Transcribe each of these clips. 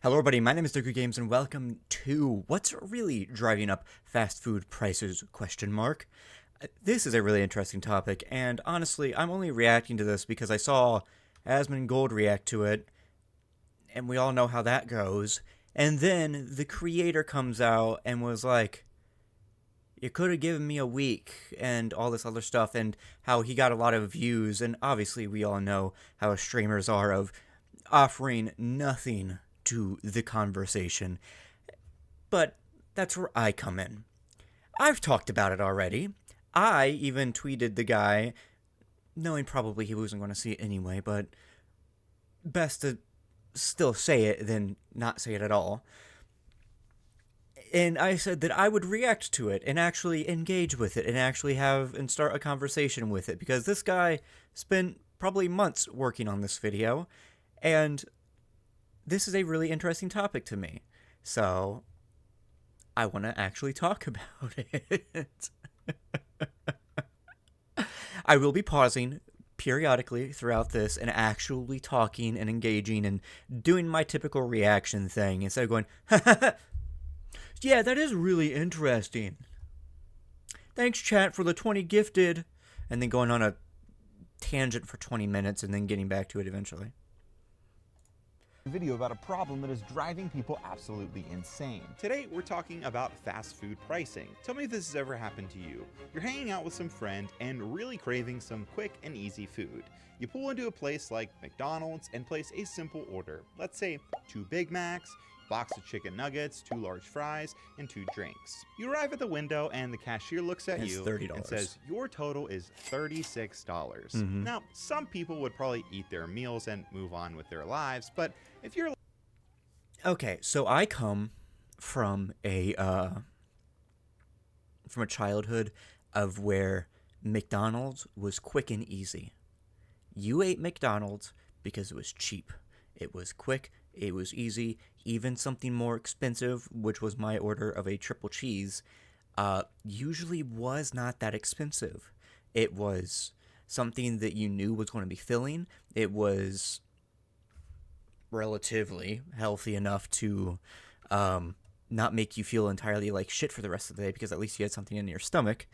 Hello everybody, my name is DekuGames and welcome to What's Really Driving Up Fast Food Prices? This is a really interesting topic, and honestly, I'm only reacting to this because I saw Asmongold react to it, and we all know how that goes. And then the creator comes out and was like, you could have given me a week and all this other stuff, and how he got a lot of views, and obviously we all know how streamers are of offering nothing to the conversation. But that's where I come in. I've talked about it already. I even tweeted the guy, knowing probably he wasn't going to see it anyway, but best to still say it than not say it at all. And I said that I would react to it and actually engage with it and actually have and start a conversation with it, because this guy spent probably months working on this video, and this is a really interesting topic to me. So I want to actually talk about it. I will be pausing periodically throughout this and actually talking and engaging and doing my typical reaction thing instead of going, yeah, that is really interesting. Thanks, chat, for the 20 gifted. And then going on a tangent for 20 minutes and then getting back to it eventually. Video about a problem that is driving people absolutely insane. Today, we're talking about fast food pricing. Tell me if this has ever happened to you. You're hanging out with some friend and really craving some quick and easy food. You pull into a place like McDonald's and place a simple order. Let's say 2 Big Macs, box of chicken nuggets, 2 large fries, and 2 drinks. You arrive at the window and the cashier looks at you $30. and says, your total is $36. Now, some people would probably eat their meals and move on with their lives, but if you're... Okay, so I come from a childhood of where McDonald's was quick and easy. You ate McDonald's because it was cheap. It was quick, it was easy. Even something more expensive, which was my order of a triple cheese, usually was not that expensive. It was something that you knew was going to be filling. It was relatively healthy enough to not make you feel entirely like shit for the rest of the day, because at least you had something in your stomach.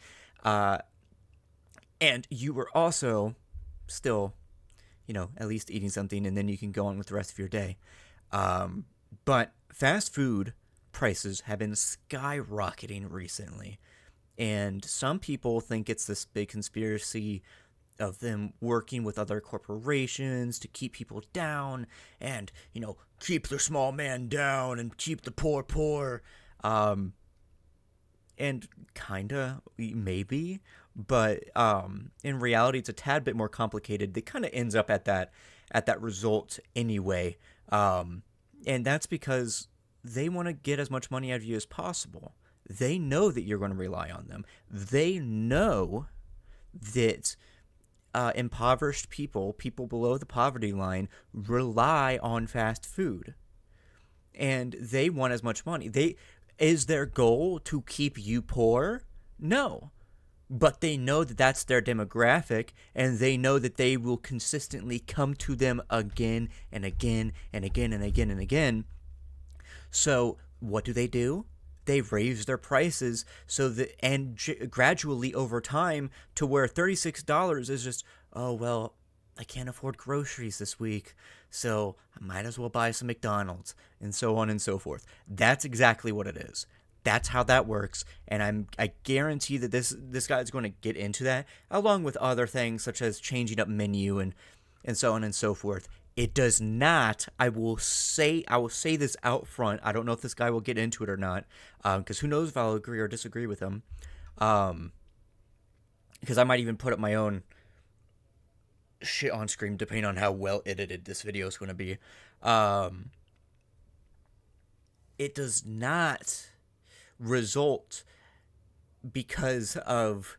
And you were also still, at least eating something, and then you can go on with the rest of your day. But fast food prices have been skyrocketing recently, and some people think it's this big conspiracy of them working with other corporations to keep people down and, keep the small man down and keep the poor. And kinda, maybe, but in reality, it's a tad bit more complicated. It kind of ends up at that result anyway. And that's because they want to get as much money out of you as possible. They know that you're going to rely on them. They know that impoverished people below the poverty line, rely on fast food. And they want as much money. Is their goal to keep you poor? No. But they know that that's their demographic, and they know that they will consistently come to them again and again and again and again and again. So what do? They raise their prices gradually over time to where $36 is just, oh, well, I can't afford groceries this week, so I might as well buy some McDonald's, and so on and so forth. That's exactly what it is. That's how that works, and I guarantee that this guy is going to get into that, along with other things such as changing up menu and so on and so forth. It does not. I will say this out front. I don't know if this guy will get into it or not, because who knows if I'll agree or disagree with him. Because I might even put up my own shit on screen depending on how well edited this video is going to be. It does not result because of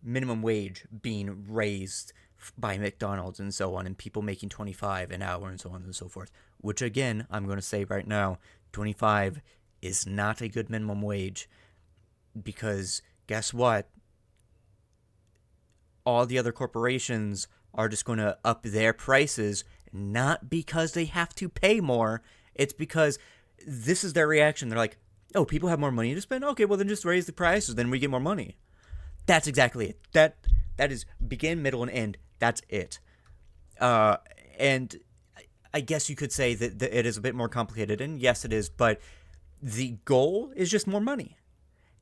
minimum wage being raised by McDonald's and so on, and people making $25 an hour and so on and so forth, which again, I'm going to say right now, 25 is not a good minimum wage, because guess what? All the other corporations are just going to up their prices, not because they have to pay more, It's because this is their reaction. They're like, oh, people have more money to spend? Okay, well then just raise the prices, then we get more money. That's exactly it. That is begin, middle, and end. That's it. And I guess you could say that it is a bit more complicated, and yes, it is, but the goal is just more money.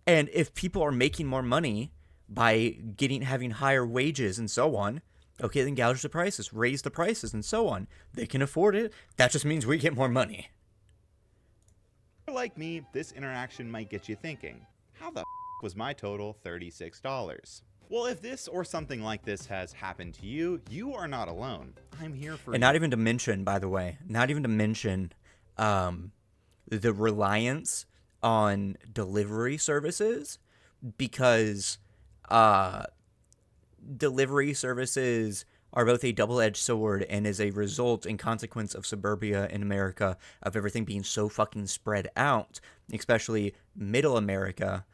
And if people are making more money by having higher wages and so on, okay, then gouge the prices, raise the prices, and so on. They can afford it. That just means we get more money. Like me, this interaction might get you thinking, how the was my total $36? Well, if this or something like this has happened to you, you are not alone. I'm here for you. And not even to mention, by the way, the reliance on delivery services, because delivery services are both a double-edged sword and is a result and consequence of suburbia in America, of everything being so fucking spread out, especially middle America,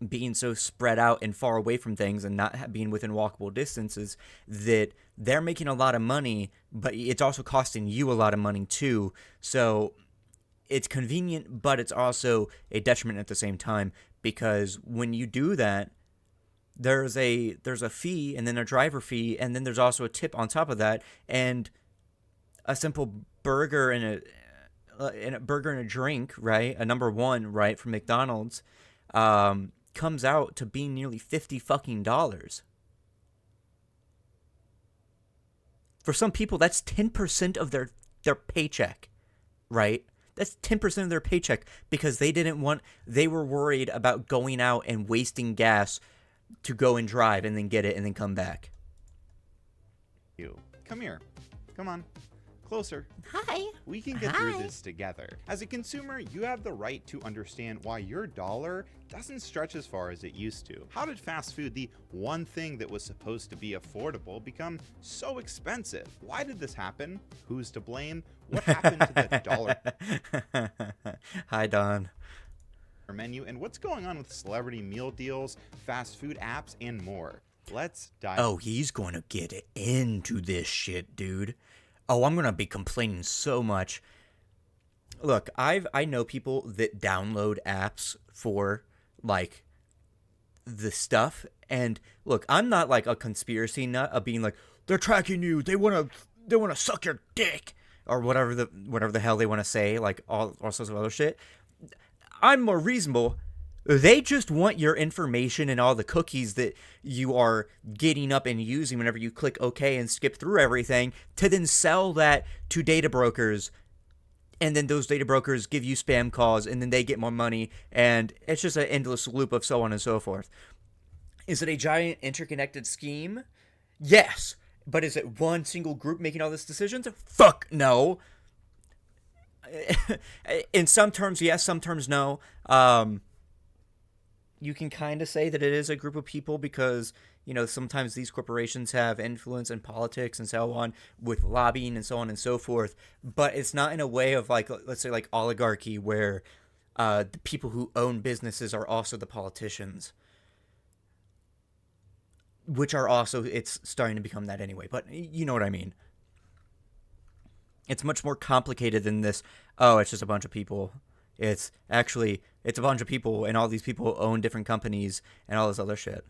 being so spread out and far away from things and not being within walkable distances, that they're making a lot of money, but it's also costing you a lot of money too. So it's convenient, but it's also a detriment at the same time, because when you do that, there's a fee, and then a driver fee, and then there's also a tip on top of that, and a simple burger and a drink, right? A number one, right, from McDonald's, comes out to being nearly $50 fucking dollars. For some people, that's 10% of their paycheck, right? That's 10% of their paycheck, because they were worried about going out and wasting gas to go and drive and then get it and then come back. Come here. Come on. Closer. Hi. We can get through this together. As a consumer, you have the right to understand why your dollar doesn't stretch as far as it used to. How did fast food, the one thing that was supposed to be affordable, become so expensive? Why did this happen? Who's to blame? What happened to the dollar Hi, Don. menu? And what's going on with celebrity meal deals, fast food apps, and more? Let's dive. Oh, he's going to get into this shit, dude. Oh, I'm going to be complaining so much. Look, I know people that download apps for, like, the stuff. And look, I'm not like a conspiracy nut of being like, they're tracking you, they want to suck your dick, or whatever the hell they want to say, like all sorts of other shit. I'm more reasonable. They just want your information and all the cookies that you are getting up and using whenever you click OK and skip through everything, to then sell that to data brokers. And then those data brokers give you spam calls, and then they get more money. And it's just an endless loop of so on and so forth. Is it a giant interconnected scheme? Yes. But is it one single group making all these decisions? Fuck no. In some terms, yes. Some terms, no. You can kind of say that it is a group of people because, you know, sometimes these corporations have influence in politics and so on, with lobbying and so on and so forth. But it's not in a way of, like, let's say, like oligarchy, where the people who own businesses are also the politicians, which are also, it's starting to become that anyway. But you know what I mean. It's much more complicated than this. Oh, it's just a bunch of people. It's a bunch of people, and all these people own different companies and all this other shit.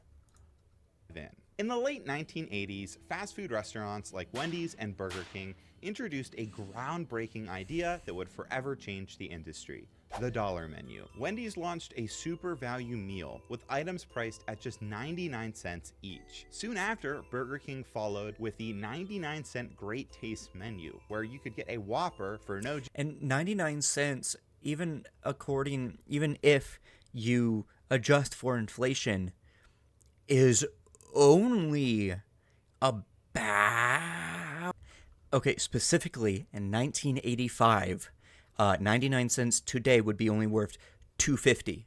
In the late 1980s, fast food restaurants like Wendy's and Burger King introduced a groundbreaking idea that would forever change the industry: the dollar menu. Wendy's launched a super value meal with items priced at just 99 cents each. Soon after, Burger King followed with the 99-cent Great Taste menu, where you could get a Whopper for no... And 99 cents, even if you adjust for inflation, is only about... Okay, specifically in 1985, 99 cents today would be only worth $2.50.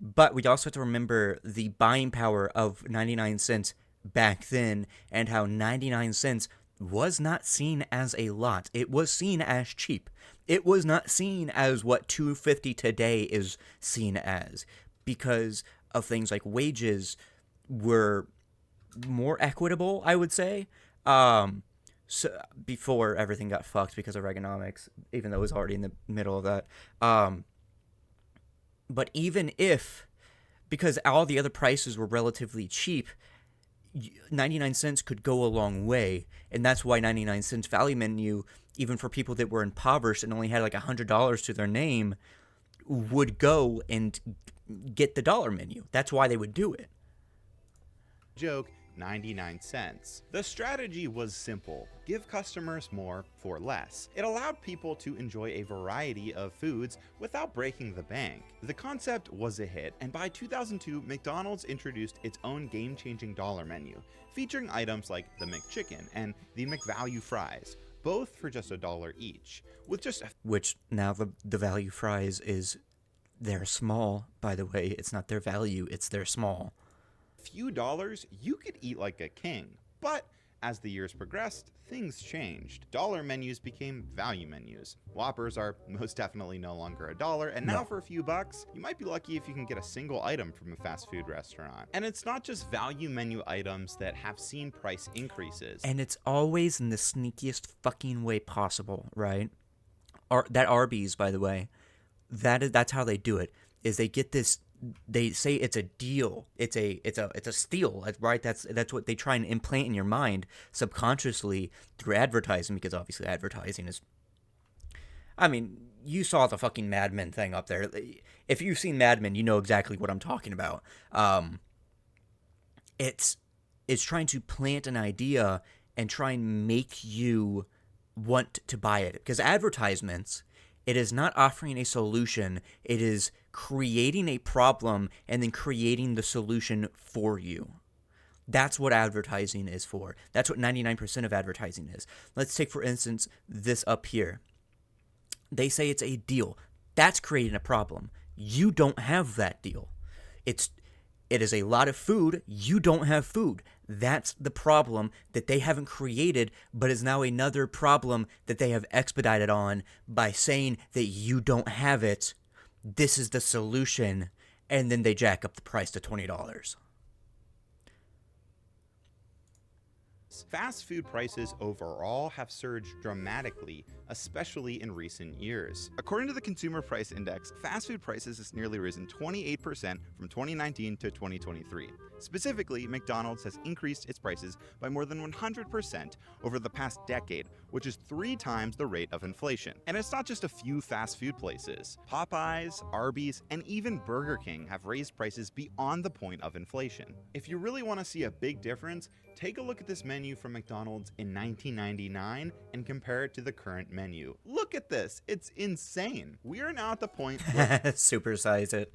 But we also have to remember the buying power of 99 cents back then, and how 99 cents was not seen as a lot. It was seen as cheap. It was not seen as what $2.50 today is seen as, because of things like wages were more equitable, I would say. So before everything got fucked because of Reaganomics, even though it was already in the middle of that. But even if, because all the other prices were relatively cheap, 99 cents could go a long way. And that's why 99 cents value menu, even for people that were impoverished and only had like $100 to their name, would go and get the dollar menu. That's why they would do it. Joke, 99 cents. The strategy was simple. Give customers more for less. It allowed people to enjoy a variety of foods without breaking the bank. The concept was a hit, and by 2002, McDonald's introduced its own game-changing dollar menu, featuring items like the McChicken and the McValue fries, both for just $1 each. With just Which now the value fries is they're small, by the way. It's not their value, it's their small. few dollars, you could eat like a king. But as the years progressed, things changed. Dollar menus became value menus. Whoppers are most definitely no longer $1, and now for a few bucks, you might be lucky if you can get a single item from a fast food restaurant. And it's not just value menu items that have seen price increases. And it's always in the sneakiest fucking way possible, right? That Arby's, by the way, that's how they do it. Is they get this. They say it's a deal. It's a steal, right? That's what they try and implant in your mind subconsciously through advertising, because obviously advertising is. I mean, you saw the fucking Mad Men thing up there. If you've seen Mad Men, you know exactly what I'm talking about. It's trying to plant an idea and try and make you want to buy it, because advertisements. It is not offering a solution. It is creating a problem and then creating the solution for you. That's what advertising is for. That's what 99% of advertising is. Let's take, for instance, this up here. They say it's a deal. That's creating a problem. You don't have that deal. It is a lot of food. You don't have food. That's the problem that they haven't created, but is now another problem that they have expedited on by saying that you don't have it. This is the solution. And then they jack up the price to $20. Fast food prices overall have surged dramatically, especially in recent years. According to the Consumer Price Index, fast food prices has nearly risen 28% from 2019 to 2023. Specifically, McDonald's has increased its prices by more than 100% over the past decade, which is 3 times the rate of inflation. And it's not just a few fast food places. Popeyes, Arby's, and even Burger King have raised prices beyond the point of inflation. If you really want to see a big difference, take a look at this menu from McDonald's in 1999 and compare it to the current menu. Look at this. It's insane. We are now at the point where Supersize it.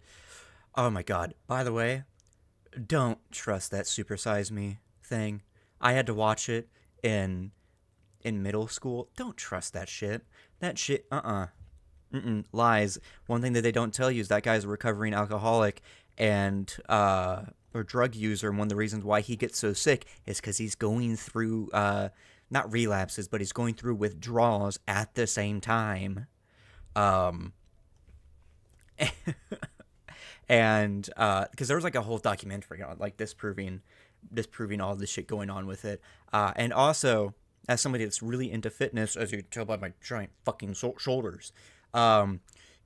Oh my god. By the way, don't trust that supersize me thing. I had to watch it in middle school. Don't trust that shit. That shit, lies. One thing that they don't tell you is that guy's a recovering alcoholic and or drug user, and one of the reasons why he gets so sick is because he's going through not relapses, but he's going through withdrawals at the same time. And because there was like a whole documentary on like disproving all this shit going on with it, and also as somebody that's really into fitness, as you can tell by my giant fucking shoulders,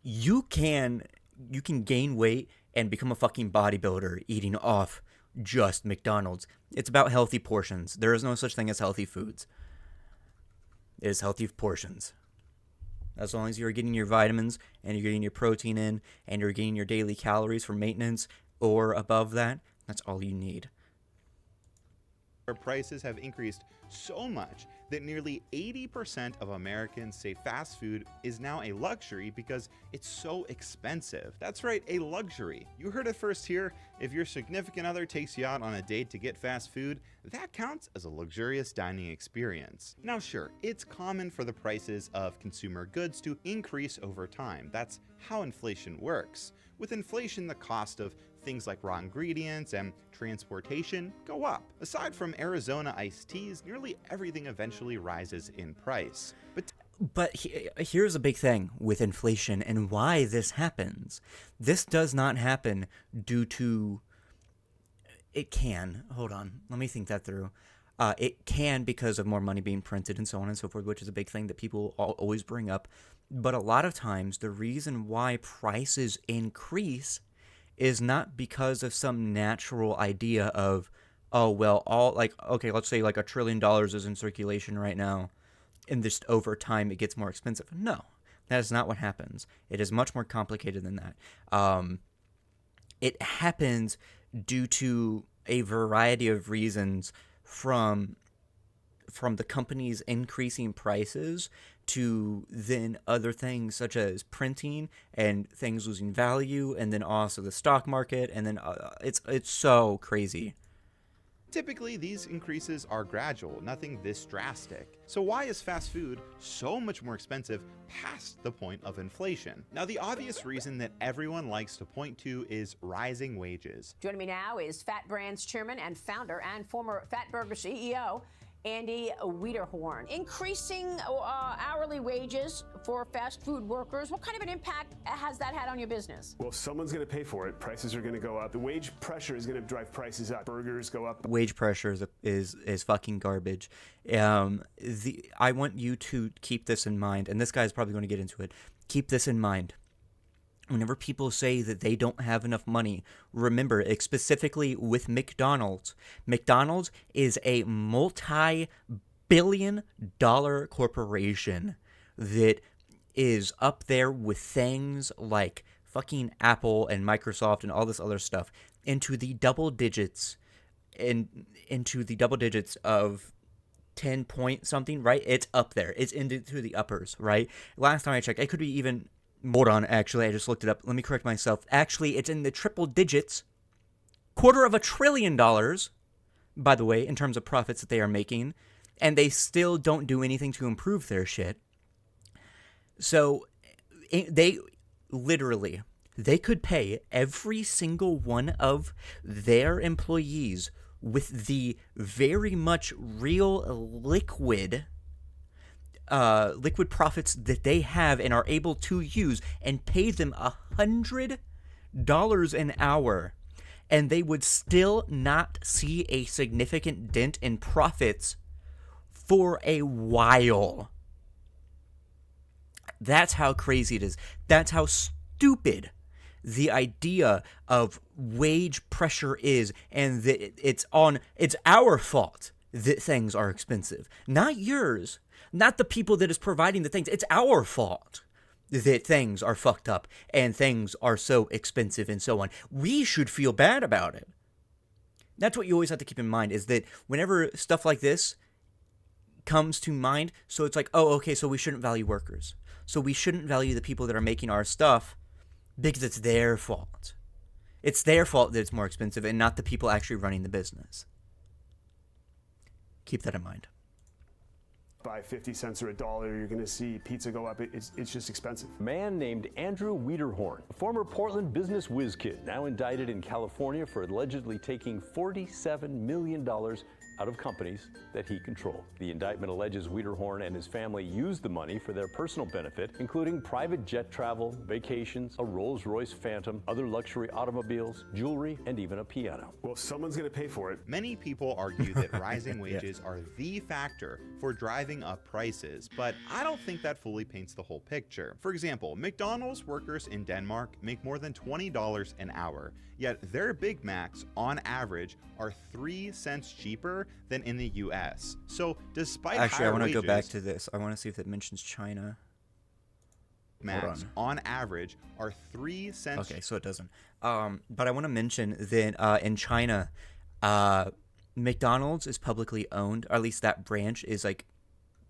you can gain weight and become a fucking bodybuilder eating off just McDonald's. It's about healthy portions. There is no such thing as healthy foods. It is healthy portions. As long as you're getting your vitamins and you're getting your protein in and you're getting your daily calories for maintenance or above that, that's all you need. prices have increased so much that nearly 80% of Americans say fast food is now a luxury because it's so expensive. That's right, a luxury. You heard it first here. If your significant other takes you out on a date to get fast food, that counts as a luxurious dining experience. Now sure, it's common for the prices of consumer goods to increase over time. That's how inflation works. With inflation, the cost of things like raw ingredients and transportation go up. Aside from Arizona iced teas, nearly everything eventually rises in price. But here's a big thing with inflation and why this happens. This does not happen due to... It can. Hold on. Let me think that through. It can because of more money being printed and so on and so forth, which is a big thing that people always bring up. But a lot of times, the reason why prices increase is not because of some natural idea of, oh, well, okay, let's say like $1 trillion is in circulation right now, and just over time it gets more expensive. No, that is not what happens. It is much more complicated than that. It happens due to a variety of reasons, from the companies increasing prices to then other things such as printing and things losing value, and then also the stock market, and then it's so crazy. Typically, these increases are gradual, nothing this drastic. So why is fast food so much more expensive past the point of inflation? Now, the obvious reason that everyone likes to point to is rising wages. Joining me now is Fat Brand's chairman and founder and former Fat Burger CEO, Andy Wiederhorn. Increasing hourly wages for fast food workers, what kind of an impact has that had on your business? Well, someone's going to pay for it. Prices are going to go up. The wage pressure is going to drive prices up. Burgers go up. Wage pressure is fucking garbage. I want you to keep this in mind, and this guy's probably going to get into it. Keep this in mind. Whenever people say that they don't have enough money, remember, specifically with McDonald's, McDonald's is a multi-billion-dollar corporation that is up there with things like fucking Apple and Microsoft and all this other stuff, into the double digits of 10 point something, right? It's up there. It's into the uppers, right? Last time I checked, it could be even... Hold on, actually, I just looked it up. Let me correct myself. Actually, it's in the triple digits, $250 billion, by the way, in terms of profits that they are making, and they still don't do anything to improve their shit. So, they could pay every single one of their employees with the very much real liquid profits that they have and are able to use, and pay them $100 an hour, and they would still not see a significant dent in profits for a while. That's how crazy it is. That's how stupid the idea of wage pressure is, and that it's our fault that things are expensive, not yours. Not the people that is providing the things. It's our fault that things are fucked up and things are so expensive and so on. We should feel bad about it. That's what you always have to keep in mind, is that whenever stuff like this comes to mind, so it's like, oh, okay, so we shouldn't value workers. So we shouldn't value the people that are making our stuff because it's their fault. It's their fault that it's more expensive and not the people actually running the business. Keep that in mind. By 50 cents or $1, you're going to see pizza go up. It's just expensive. A man named Andrew Wiederhorn, a former Portland business whiz kid, now indicted in California for allegedly taking $47 million out of companies that he controlled. The indictment alleges Wiederhorn and his family used the money for their personal benefit, including private jet travel, vacations, a Rolls-Royce Phantom, other luxury automobiles, jewelry, and even a piano. Well, someone's going to pay for it. Many people argue that rising wages are the factor for driving up prices, but I don't think that fully paints the whole picture. For example, McDonald's workers in Denmark make more than $20 an hour, yet their Big Macs, on average, are 3 cents cheaper than in the US. So despite Actually, I want to go back wages, to this. I want to see if it mentions China. Macs on average are 3 cents. Okay, so it doesn't. But I want to mention that in China, McDonald's is publicly owned, or at least that branch is like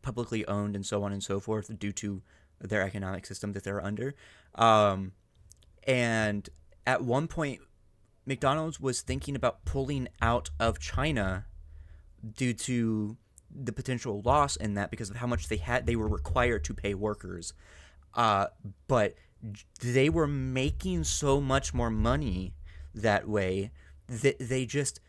publicly owned and so on and so forth due to their economic system that they're under. And at one point, McDonald's was thinking about pulling out of China due to the potential loss in that because of how much they were required to pay workers. But they were making so much more money that way that they just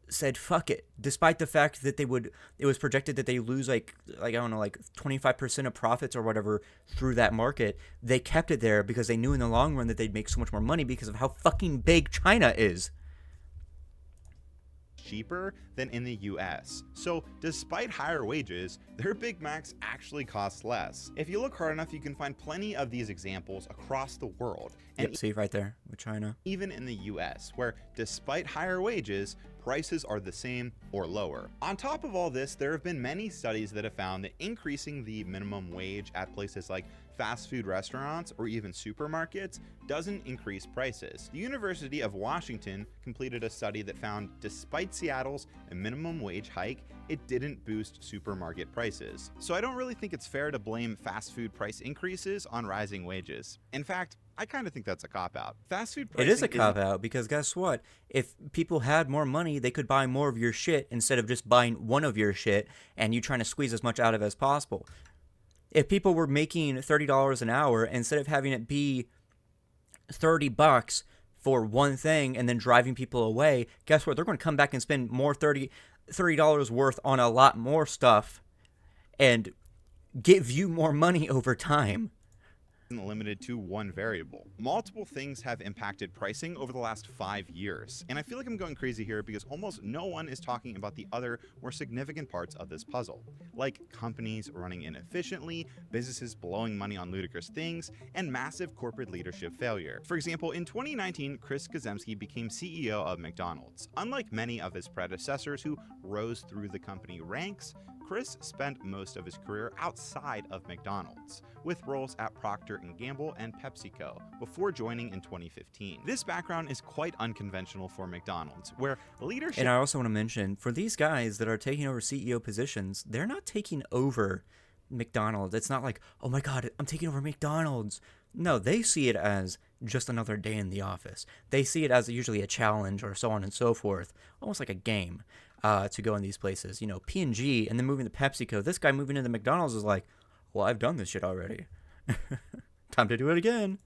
said fuck it, despite the fact that it was projected that they lose like I don't know, like 25% of profits or whatever through that market. They kept it there because they knew in the long run that they'd make so much more money because of how fucking big China is. cheaper than in the US. So despite higher wages, their Big Macs actually cost less. If you look hard enough, you can find plenty of these examples across the world. And Yep, see right there with China. even in the US, where despite higher wages, prices are the same or lower. On top of all this, there have been many studies that have found that increasing the minimum wage at places like fast food restaurants or even supermarkets doesn't increase prices. The University of Washington completed a study that found despite Seattle's minimum wage hike, it didn't boost supermarket prices. So I don't really think it's fair to blame fast food price increases on rising wages. In fact, I kind of think that's a cop-out. Fast food pricing It is a cop-out because guess what? If people had more money, they could buy more of your shit instead of just buying one of your shit and you trying to squeeze as much out of it as possible. If people were making $30 an hour, instead of having it be $30 for one thing and then driving people away, guess what? They're going to come back and spend more $30 worth on a lot more stuff and give you more money over time. Isn't limited to one variable. Multiple things have impacted pricing over the last 5 years. And I feel like I'm going crazy here because almost no one is talking about the other more significant parts of this puzzle, like companies running inefficiently, businesses blowing money on ludicrous things, and massive corporate leadership failure. For example, in 2019, Chris Kazemski became CEO of McDonald's. Unlike many of his predecessors who rose through the company ranks, Chris spent most of his career outside of McDonald's, with roles at Procter & Gamble and PepsiCo, before joining in 2015. This background is quite unconventional for McDonald's, where leadership... And I also want to mention, for these guys that are taking over CEO positions, they're not taking over McDonald's. It's not like, oh my god, I'm taking over McDonald's. No, they see it as just another day in the office. They see it as usually a challenge or so on and so forth, almost like a game. To go in these places, you know, P&G, and then moving to PepsiCo. This guy moving into McDonald's is like, well, I've done this shit already. Time to do it again.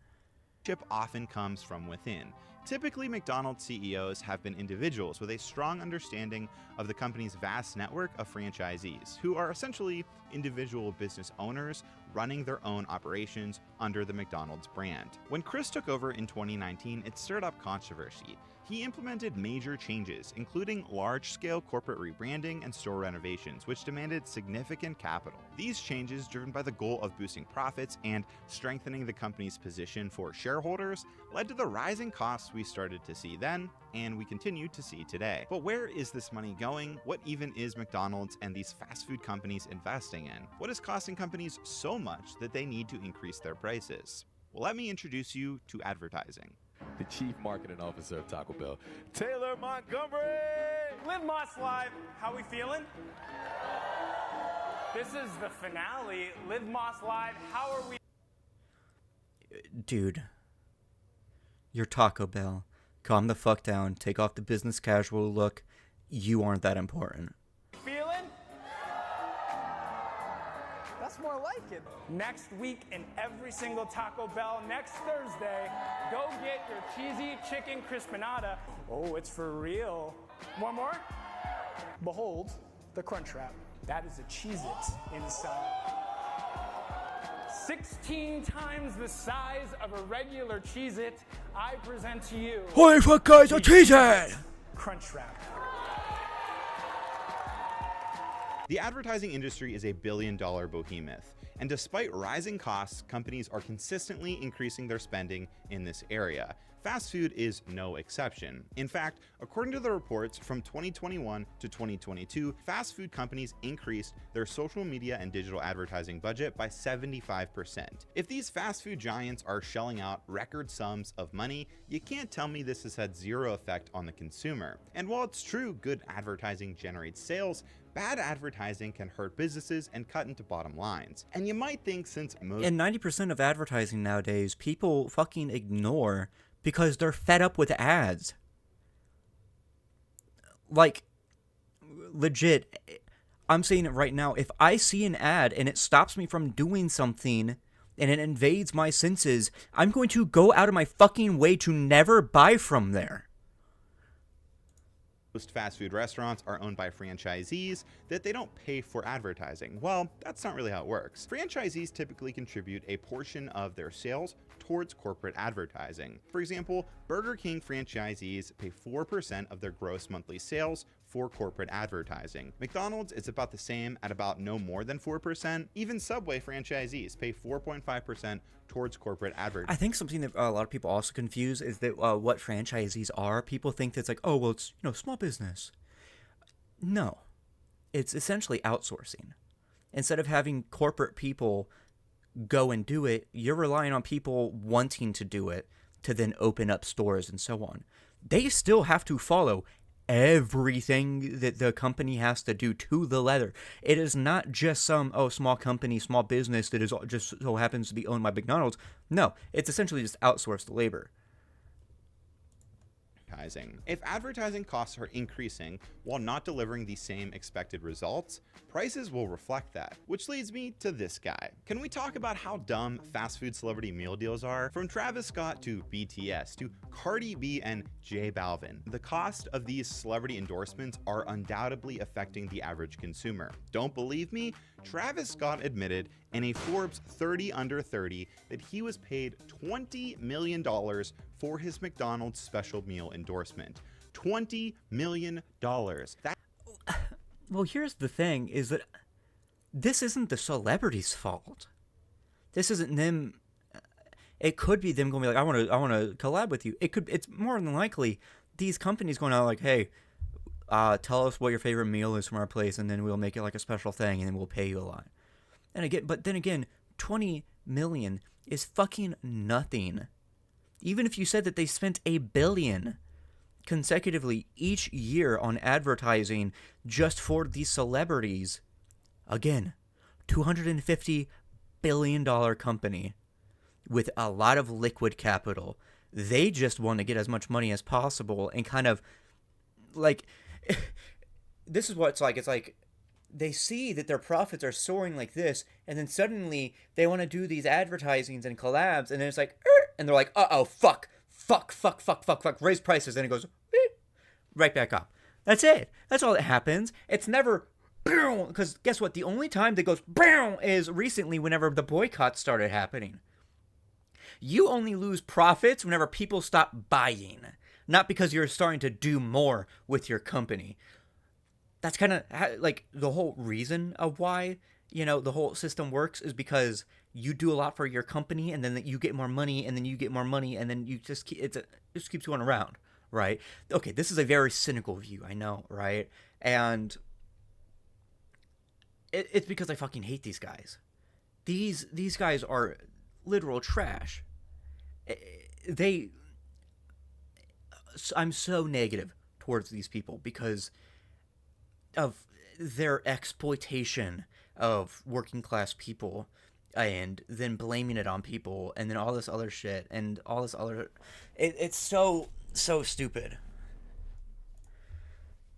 Often comes from within. Typically, McDonald's CEOs have been individuals with a strong understanding of the company's vast network of franchisees, who are essentially individual business owners running their own operations under the McDonald's brand. When Chris took over in 2019, it stirred up controversy. He implemented major changes, including large-scale corporate rebranding and store renovations, which demanded significant capital. These changes, driven by the goal of boosting profits and strengthening the company's position for shareholders, led to the rising costs we started to see then, and we continue to see today. But where is this money going? What even is McDonald's and these fast food companies investing in? What is costing companies so much that they need to increase their prices? Well, let me introduce you to advertising. The Chief Marketing Officer of Taco Bell, Taylor Montgomery. Live Moss Live, how we feeling? This is the finale. Live Moss Live, how are we? Dude, you're Taco Bell. Calm the fuck down. Take off the business casual look. You aren't that important. Feeling? That's more like it. Next week in every single Taco Bell, next Thursday, go get your cheesy chicken crispinata. Oh, it's for real. One more? Behold the Crunch Wrap. That is a Cheez-It inside. 16 times the size of a regular Cheez-It, I present to you... Holy fuck, guys, a Cheez-It! Crunch Wrap. The advertising industry is a billion-dollar behemoth, and despite rising costs, companies are consistently increasing their spending in this area. Fast food is no exception. In fact, according to the reports from 2021 to 2022, fast food companies increased their social media and digital advertising budget by 75%. If these fast food giants are shelling out record sums of money, you can't tell me this has had zero effect on the consumer. And while it's true good advertising generates sales, bad advertising can hurt businesses and cut into bottom lines. And you might think since most... And 90% of advertising nowadays, people fucking ignore because they're fed up with ads. Like, legit, I'm saying it right now. If I see an ad and it stops me from doing something and it invades my senses, I'm going to go out of my fucking way to never buy from there. Most fast food restaurants are owned by franchisees that they don't pay for advertising. Well, that's not really how it works. Franchisees typically contribute a portion of their sales towards corporate advertising. For example, Burger King franchisees pay 4% of their gross monthly sales for corporate advertising. McDonald's is about the same at about no more than 4%. Even Subway franchisees pay 4.5% towards corporate advertising. I think something that a lot of people also confuse is that what franchisees are. People think that's like, oh, well, it's, small business. No, it's essentially outsourcing. Instead of having corporate people go and do it, you're relying on people wanting to do it to then open up stores and so on. They still have to follow everything that the company has to do to the letter. It is not just some small company, small business that is just so happens to be owned by McDonald's. No, it's essentially just outsourced labor. If advertising costs are increasing while not delivering the same expected results, prices will reflect that. Which leads me to this guy. Can we talk about how dumb fast food celebrity meal deals are? From Travis Scott to BTS to Cardi B and J Balvin, the cost of these celebrity endorsements are undoubtedly affecting the average consumer. Don't believe me? Travis Scott admitted in a Forbes 30 Under 30 that he was paid $20 million for his McDonald's special meal endorsement. $20 million. Well, here's the thing, is that this isn't the celebrity's fault. This isn't them. It could be them going to be like, I want to collab with you. It's more than likely these companies going out like, hey, tell us what your favorite meal is from our place, and then we'll make it like a special thing, and then we'll pay you a lot. But then again, 20 million is fucking nothing. Even if you said that they spent $1 billion consecutively each year on advertising just for these celebrities, again, $250 billion company with a lot of liquid capital. They just want to get as much money as possible and kind of like this is what it's like. It's like they see that their profits are soaring like this, and then suddenly they want to do these advertisings and collabs, and then it's like, and they're like, fuck, raise prices, and it goes right back up. That's it. That's all that happens. It's never, because guess what? The only time that goes is recently whenever the boycott started happening. You only lose profits whenever people stop buying, not because you're starting to do more with your company. That's kind of like the whole reason of why, the whole system works is because you do a lot for your company, and then you get more money, and then you get more money, and then you just it just keeps going around, right? Okay, this is a very cynical view, I know, right? And it's because I fucking hate these guys. These guys are literal trash. I'm so negative towards these people because of their exploitation of working class people, and then blaming it on people, and then all this other shit, and all this other it's so stupid.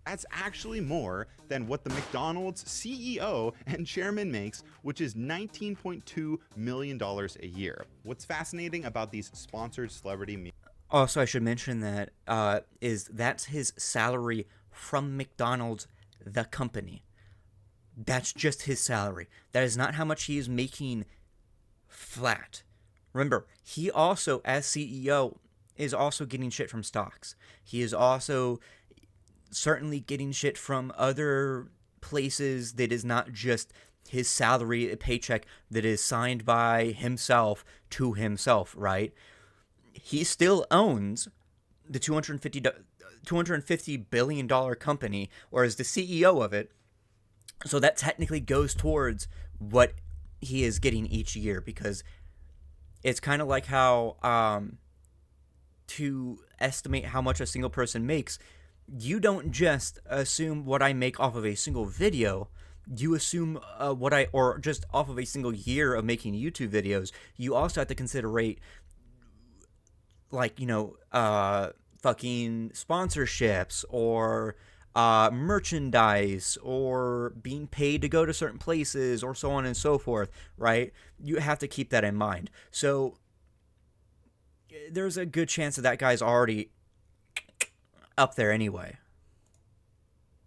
That's actually more than what the McDonald's CEO and chairman makes, which is $19.2 million a year. What's fascinating about these sponsored celebrity meals. Also, I should mention that that's his salary from McDonald's, the company. That's just his salary. That is not how much he is making flat. Remember, he also, as CEO, is also getting shit from stocks. He is also certainly getting shit from other places that is not just his salary, a paycheck that is signed by himself to himself, right? He still owns the $250 billion company, or is the CEO of it. So that technically goes towards what he is getting each year, because it's kind of like how to estimate how much a single person makes, you don't just assume what I make off of a single video. You assume or just off of a single year of making YouTube videos. You also have to consider fucking sponsorships or merchandise or being paid to go to certain places or so on and so forth, right? You have to keep that in mind. So there's a good chance that guy's already up there anyway.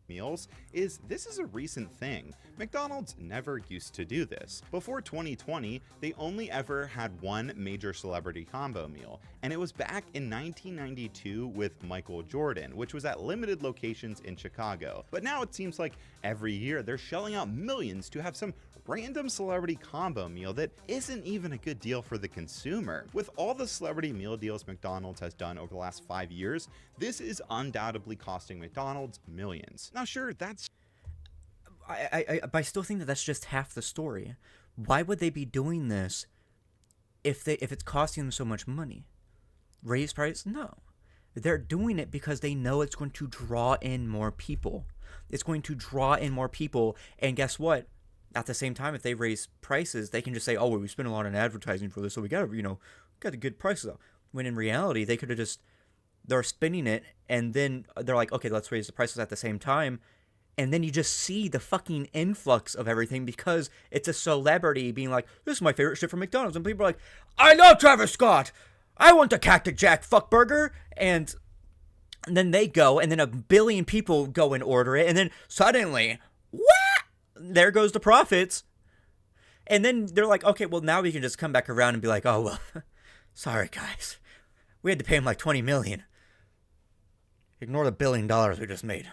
meals is this is a recent thing. McDonald's never used to do this. Before 2020, they only ever had one major celebrity combo meal, and it was back in 1992 with Michael Jordan, which was at limited locations in Chicago. But now it seems like every year they're shelling out millions to have some random celebrity combo meal that isn't even a good deal for the consumer. With all the celebrity meal deals McDonald's has done over the last 5 years, this is undoubtedly costing McDonald's millions. Now sure, that's I still think that that's just half the story. Why would they be doing this if it's costing them so much money? Raise price? No. They're doing it because they know it's going to draw in more people. It's going to draw in more people, and guess what? At the same time, if they raise prices, they can just say, oh, well, we spent a lot on advertising for this, so we got to, got the good prices up. When in reality, they could have they're spinning it, and then they're like, okay, let's raise the prices at the same time. And then you just see the fucking influx of everything because it's a celebrity being like, this is my favorite shit from McDonald's. And people are like, I love Travis Scott. I want the Cactus Jack fuck burger. And then they go, and then a billion people go and order it. And then suddenly, what? There goes the profits. And then they're like, okay, well, now we can just come back around and be like, oh, well, sorry, guys. We had to pay him like $20 million. Ignore the $1 billion we just made.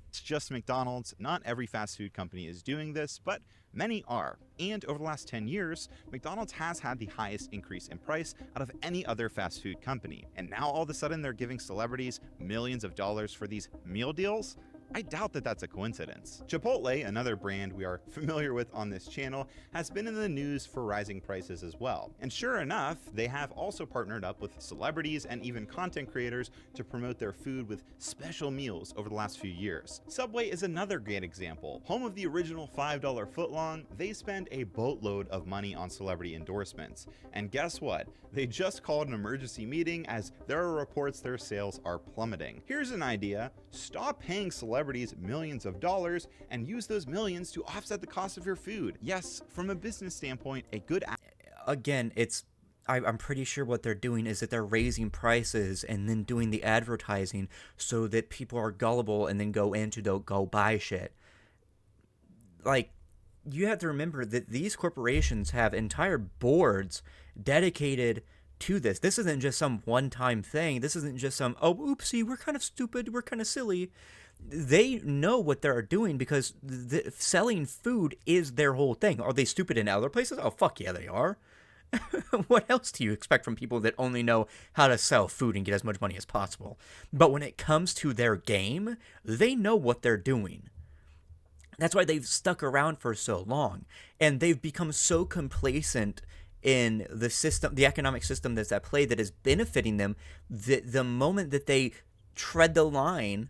It's just McDonald's. Not every fast food company is doing this, but many are. And over the last 10 years, McDonald's has had the highest increase in price out of any other fast food company. And now all of a sudden they're giving celebrities millions of dollars for these meal deals? I doubt that that's a coincidence. Chipotle, another brand we are familiar with on this channel, has been in the news for rising prices as well. And sure enough, they have also partnered up with celebrities and even content creators to promote their food with special meals over the last few years. Subway is another great example. Home of the original $5 footlong, they spend a boatload of money on celebrity endorsements. And guess what? They just called an emergency meeting as there are reports their sales are plummeting. Here's an idea. Stop paying celebrities millions of dollars and use those millions to offset the cost of your food. Yes, from a business standpoint, a good again, I'm pretty sure what they're doing is that they're raising prices and then doing the advertising so that people are gullible and then go buy shit. Like, you have to remember that these corporations have entire boards dedicated to this. This isn't just some one-time thing. This isn't just some, oh, oopsie, we're kind of stupid, we're kind of silly. They know what they're doing because selling food is their whole thing. Are they stupid in other places? Oh, fuck yeah, they are. What else do you expect from people that only know how to sell food and get as much money as possible? But when it comes to their game, they know what they're doing. That's why they've stuck around for so long. And they've become so complacent in the system, the economic system that's at play that is benefiting them, the moment that they tread the line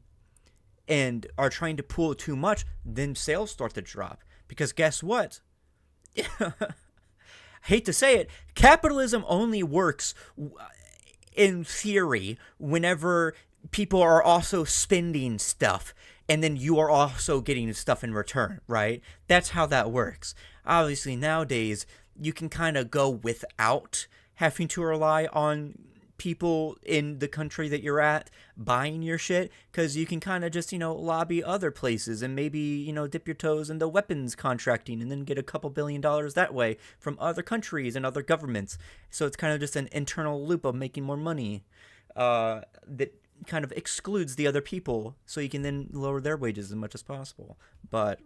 and are trying to pull too much, then sales start to drop. Because guess what? Hate to say it, capitalism only works in theory whenever people are also spending stuff and then you are also getting stuff in return, right? That's how that works. Obviously, nowadays, you can kind of go without having to rely on people in the country that you're at buying your shit, because you can kind of just, lobby other places and maybe, dip your toes into weapons contracting and then get a couple $1 billion that way from other countries and other governments. So it's kind of just an internal loop of making more money that kind of excludes the other people, so you can then lower their wages as much as possible. But,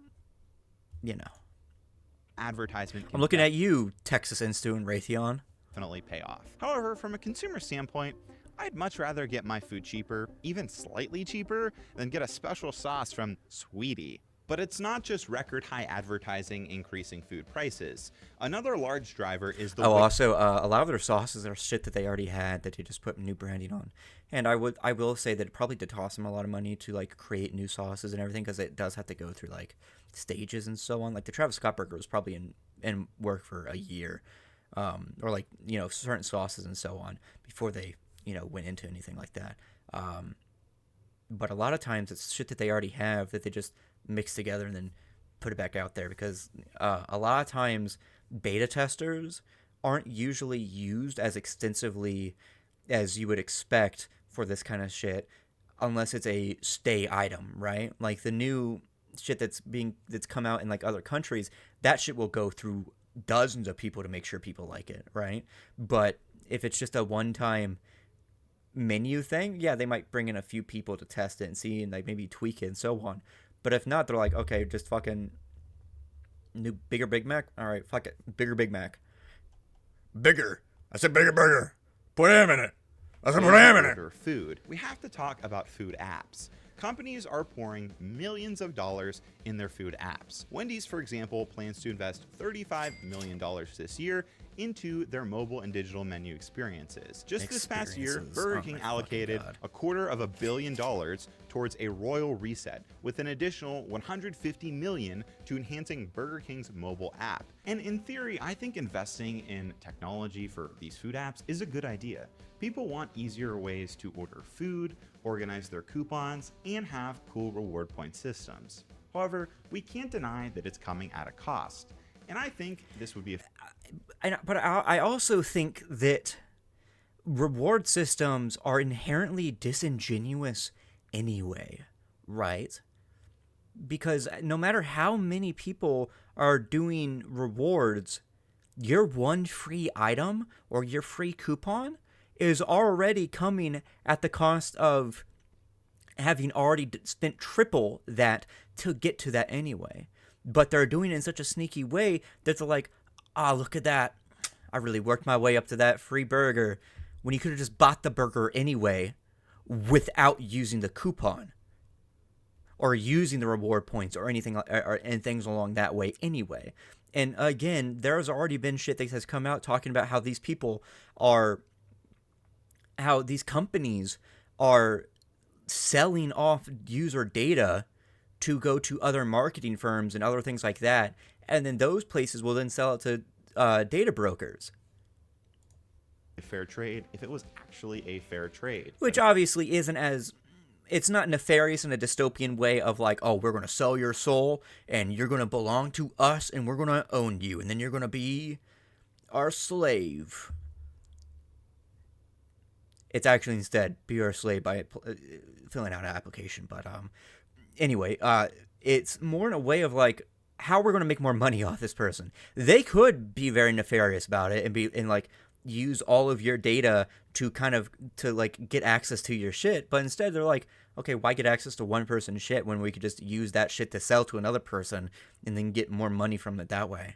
advertisement. I'm looking at you, Texas Instu and Raytheon. Definitely pay off. However, from a consumer standpoint, I'd much rather get my food cheaper, even slightly cheaper, than get a special sauce from Sweetie. But it's not just record high advertising increasing food prices. Another large driver is the also a lot of their sauces are shit that they already had that they just put new branding on. And I will say that it probably did cost them a lot of money to like create new sauces and everything, because it does have to go through like stages and so on. Like the Travis Scott burger was probably in work for a year, or like certain sauces and so on before they went into anything like that. But a lot of times it's shit that they already have that they just mix together and then put it back out there, because a lot of times beta testers aren't usually used as extensively as you would expect for this kind of shit. unless it's a stay item, right? Like the new shit that's come out in like other countries, that shit will go through dozens of people to make sure people like it, right? But if it's just a one-time menu thing, yeah, they might bring in a few people to test it and see and like maybe tweak it and so on. But if not, they're like, okay, just fucking new bigger Big Mac. All right, fuck it, bigger Big Mac. Bigger. I said bigger burger. Put ham in it. I said put ham in it. Food. We have to talk about food apps. Companies are pouring millions of dollars in their food apps. Wendy's, for example, plans to invest $35 million this year into their mobile and digital menu experiences. Just this past year, Burger King allocated $250 million towards a royal reset, with an additional $150 million to enhancing Burger King's mobile app. And in theory, I think investing in technology for these food apps is a good idea. People want easier ways to order food, organize their coupons, and have cool reward point systems. However, we can't deny that it's coming at a cost. And I think this would be but I also think that reward systems are inherently disingenuous anyway, right? Because no matter how many people are doing rewards, your one free item or your free coupon is already coming at the cost of having already spent triple that to get to that anyway. But they're doing it in such a sneaky way that they're like, ah, look at that. I really worked my way up to that free burger, when you could have just bought the burger anyway without using the coupon or using the reward points or anything and things along that way anyway. And again, there's already been shit that has come out talking about how these companies are selling off user data to go to other marketing firms and other things like that, and then those places will then sell it to data brokers. a fair trade if it was actually a fair trade. Which obviously isn't as... It's not nefarious in a dystopian way of like, oh, we're going to sell your soul, and you're going to belong to us, and we're going to own you, and then you're going to be our slave. It's actually instead be our slave by filling out an application. But anyway, it's more in a way of like how we're going to make more money off this person. They could be very nefarious about it and like use all of your data to like get access to your shit. But instead they're like, okay, why get access to one person's shit when we could just use that shit to sell to another person and then get more money from it that way?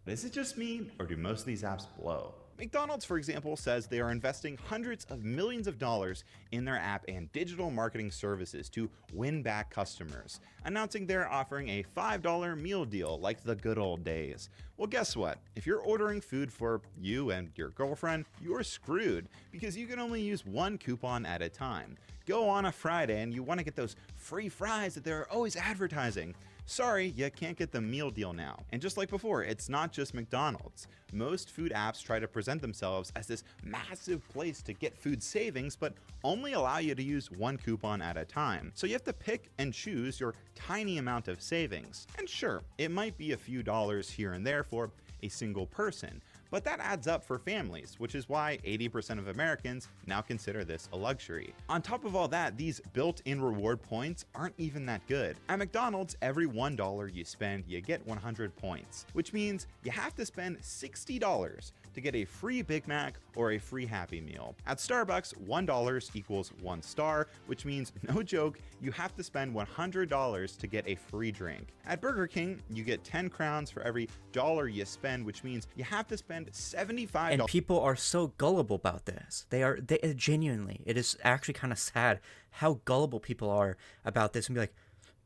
Is it just me, or do most of these apps blow? McDonald's, for example, says they are investing hundreds of millions of dollars in their app and digital marketing services to win back customers, announcing they're offering a $5 meal deal like the good old days. Well, guess what? If you're ordering food for you and your girlfriend, you're screwed because you can only use one coupon at a time. Go on a Friday and you want to get those free fries that they're always advertising. Sorry, you can't get the meal deal now. And just like before, it's not just McDonald's. Most food apps try to present themselves as this massive place to get food savings, but only allow you to use one coupon at a time. So you have to pick and choose your tiny amount of savings. And sure, it might be a few dollars here and there for a single person, but that adds up for families, which is why 80% of Americans now consider this a luxury. On top of all that, these built-in reward points aren't even that good. At McDonald's, every $1 you spend, you get 100 points, which means you have to spend $60 to get a free Big Mac or a free Happy Meal. At Starbucks, $1 equals 1 star, which means, no joke, you have to spend $100 to get a free drink. At Burger King, you get 10 crowns for every dollar you spend, which means you have to spend $75. And people are so gullible about this. They genuinely, it is actually kind of sad how gullible people are about this and be like,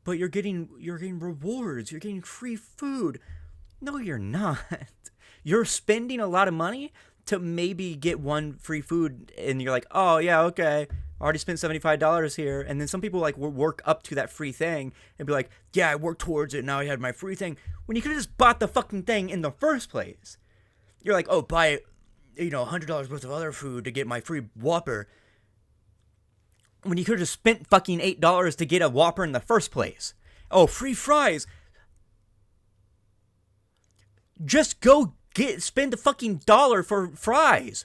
but you're getting rewards, you're getting free food. No, you're not. You're spending a lot of money to maybe get one free food, and you're like, oh yeah, okay, I already spent $75 here. And then some people like will work up to that free thing and be like, yeah, I worked towards it, now I had my free thing, when you could have just bought the fucking thing in the first place. You're like, oh, buy, $100 worth of other food to get my free Whopper, when you could have just spent fucking $8 to get a Whopper in the first place. Oh, free fries. Just go spend the fucking dollar for fries.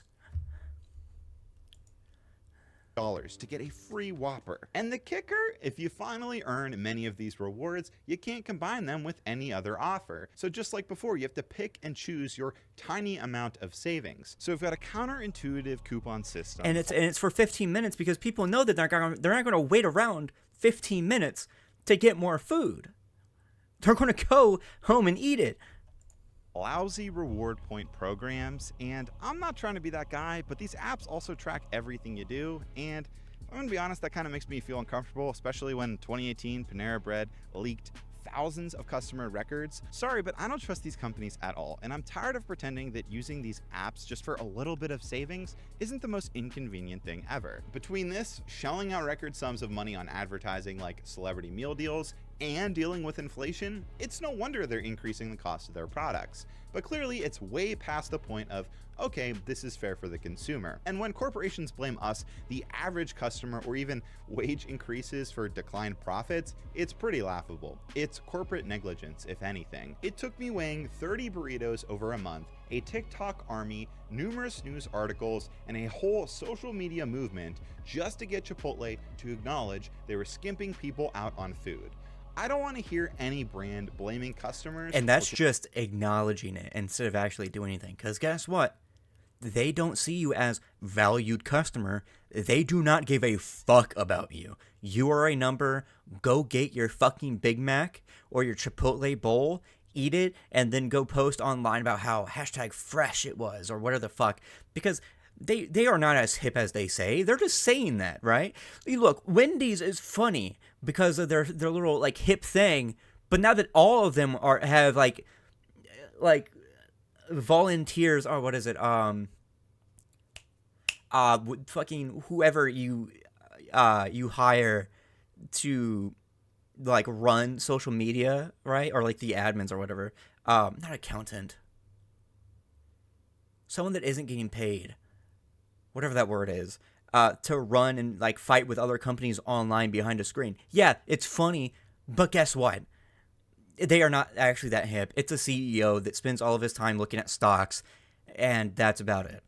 to get a free Whopper. And the kicker, if you finally earn many of these rewards, you can't combine them with any other offer. So just like before, you have to pick and choose your tiny amount of savings. So we've got a counterintuitive coupon system. And it's for 15 minutes because people know that they're not going to wait around 15 minutes to get more food. They're going to go home and eat it. Lousy reward point programs, and I'm not trying to be that guy, but these apps also track everything you do, and I'm gonna be honest, that kind of makes me feel uncomfortable, especially when 2018 Panera Bread leaked thousands of customer records. Sorry, but I don't trust these companies at all, and I'm tired of pretending that using these apps just for a little bit of savings isn't the most inconvenient thing ever. Between this, shelling out record sums of money on advertising like celebrity meal deals, and dealing with inflation, it's no wonder they're increasing the cost of their products. But clearly, it's way past the point of, okay, this is fair for the consumer. And when corporations blame us, the average customer, or even wage increases for declined profits, it's pretty laughable. It's corporate negligence, if anything. It took me weighing 30 burritos over a month, a TikTok army, numerous news articles, and a whole social media movement just to get Chipotle to acknowledge they were skimping people out on food. I don't want to hear any brand blaming customers. And that's just acknowledging it instead of actually doing anything. Because guess what? They don't see you as valued customer. They do not give a fuck about you. You are a number. Go get your fucking Big Mac or your Chipotle bowl, eat it, and then go post online about how #fresh it was or whatever the fuck. Because they are not as hip as they say. They're just saying that, right? Look, Wendy's is funny because of their little like hip thing, but now that all of them have like volunteers, or what is it? Fucking whoever you hire to like run social media, right? Or like the admins or whatever. Not accountant. Someone that isn't getting paid. Whatever that word is, to run and like fight with other companies online behind a screen. Yeah, it's funny, but guess what? They are not actually that hip. It's a CEO that spends all of his time looking at stocks, and that's about it.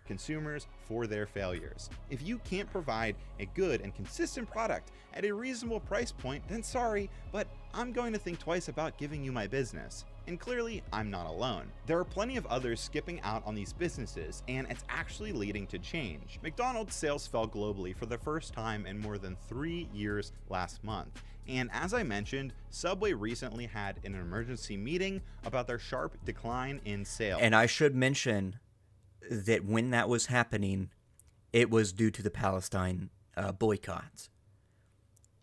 Consumers for their failures. If you can't provide a good and consistent product at a reasonable price point, then sorry, but I'm going to think twice about giving you my business. And clearly, I'm not alone. There are plenty of others skipping out on these businesses, and it's actually leading to change. McDonald's sales fell globally for the first time in more than 3 years last month. And as I mentioned, Subway recently had an emergency meeting about their sharp decline in sales. And I should mention that when that was happening, it was due to the Palestine boycotts.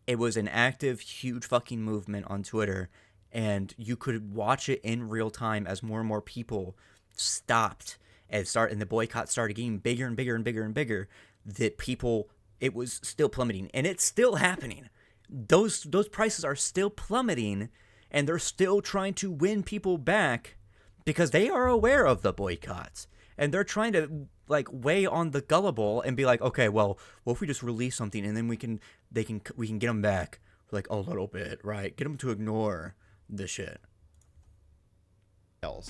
It was an active, huge fucking movement on Twitter, and you could watch it in real time as more and more people stopped and the boycott started getting bigger and bigger and bigger and bigger. That people, it was still plummeting, and it's still happening. Those prices are still plummeting, and they're still trying to win people back because they are aware of the boycotts, and they're trying to like weigh on the gullible and be like, okay, well, what if we just release something and then we can get them back for like a little bit, right? Get them to ignore the shit.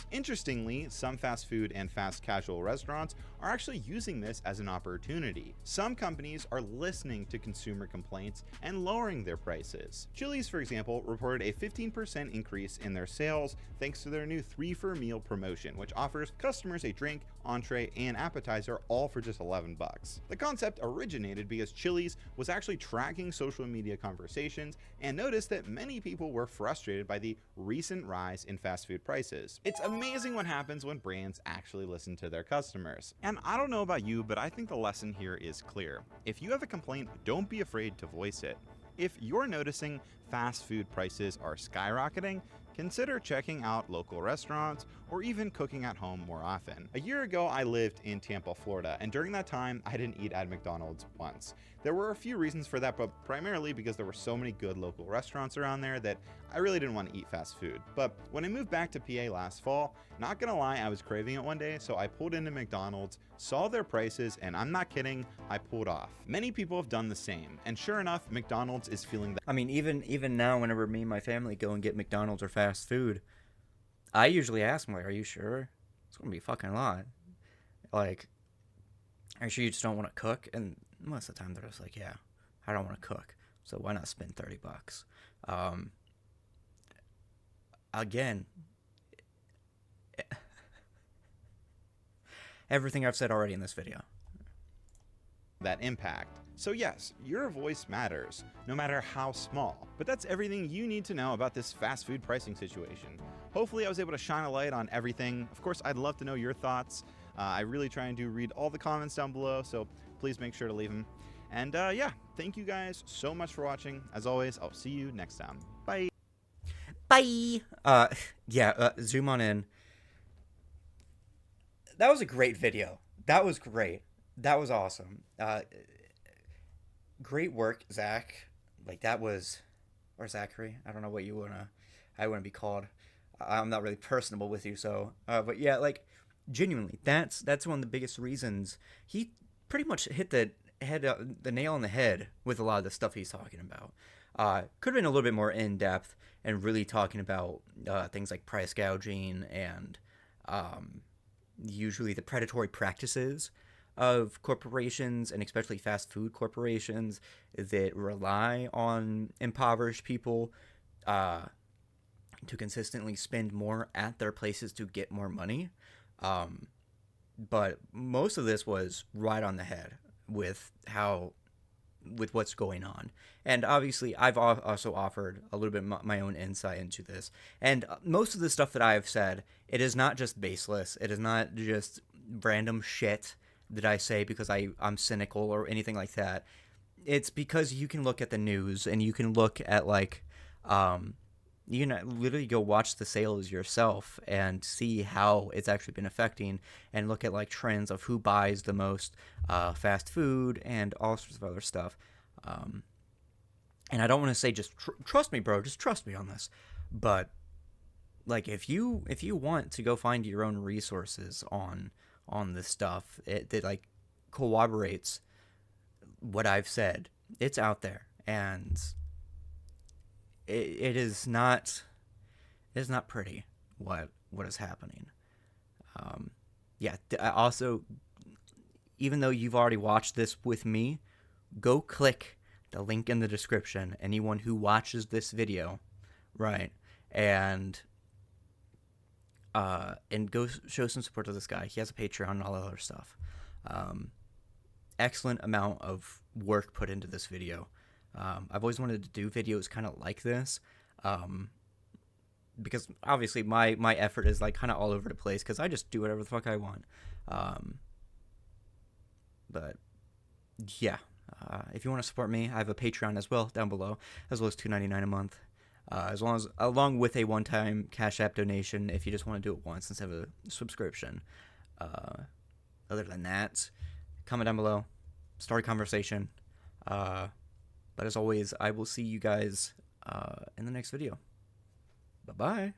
Interestingly, some fast food and fast casual restaurants are actually using this as an opportunity. Some companies are listening to consumer complaints and lowering their prices. Chili's, for example, reported a 15% increase in their sales thanks to their new 3 for a meal promotion, which offers customers a drink, entree, and appetizer all for just $11. The concept originated because Chili's was actually tracking social media conversations and noticed that many people were frustrated by the recent rise in fast food prices. It's amazing what happens when brands actually listen to their customers. And I don't know about you, but I think the lesson here is clear. If you have a complaint, don't be afraid to voice it. If you're noticing fast food prices are skyrocketing, consider checking out local restaurants or even cooking at home more often. A year ago, I lived in Tampa, Florida, and during that time, I didn't eat at McDonald's once. There were a few reasons for that, but primarily because there were so many good local restaurants around there that I really didn't want to eat fast food. But when I moved back to PA last fall, not gonna lie, I was craving it one day, so I pulled into McDonald's, saw their prices, and I'm not kidding, I pulled off. Many people have done the same, and sure enough, McDonald's is feeling that. I mean, even now, whenever me and my family go and get McDonald's or fast food, I usually ask them, like, are you sure? It's gonna be fucking a lot. Like, are you sure you just don't want to cook? And most of the time they're just like, yeah, I don't want to cook, so why not spend $30? Again, everything I've said already in this video. That impact. So yes, your voice matters, no matter how small. But that's everything you need to know about this fast food pricing situation. Hopefully I was able to shine a light on everything. Of course, I'd love to know your thoughts. I really try and read all the comments down below, so please make sure to leave them. And yeah, thank you guys so much for watching. As always, I'll see you next time. Bye. Bye. Zoom on in. That was a great video. That was great. That was awesome. Great work, Zach. Like, that was, or Zachary. I don't know what I want to be called. I'm not really personable with you, so. But yeah, like, genuinely, that's one of the biggest reasons. He pretty much hit the nail on the head with a lot of the stuff he's talking about. Could have been a little bit more in depth and really talking about things like price gouging and usually the predatory practices of corporations, and especially fast food corporations that rely on impoverished people to consistently spend more at their places to get more money. But most of this was right on the head with what's going on. And obviously I've also offered a little bit my own insight into this. And most of the stuff that I have said, it is not just baseless. It is not just random shit that I say because I'm cynical or anything like that. It's because you can look at the news and you can look at like, you can literally go watch the sales yourself and see how it's actually been affecting, and look at like trends of who buys the most fast food and all sorts of other stuff. And I don't want to say just trust me, bro, just trust me on this, but like if you want to go find your own resources on this stuff that like corroborates what I've said, it's out there, and it is not pretty what is happening. Also, even though you've already watched this with me, go click the link in the description, anyone who watches this video, right, and go show some support to this guy. He has a Patreon and all that other stuff. Excellent amount of work put into this video. I've always wanted to do videos kind of like this, because obviously my effort is like kind of all over the place because I just do whatever the fuck I want. But yeah, if you want to support me, I have a Patreon as well down below, as well as $2.99 a month. Along with a one-time CashApp donation if you just want to do it once instead of a subscription. Other than that, comment down below, start a conversation. But as always, I will see you guys in the next video. Bye-bye.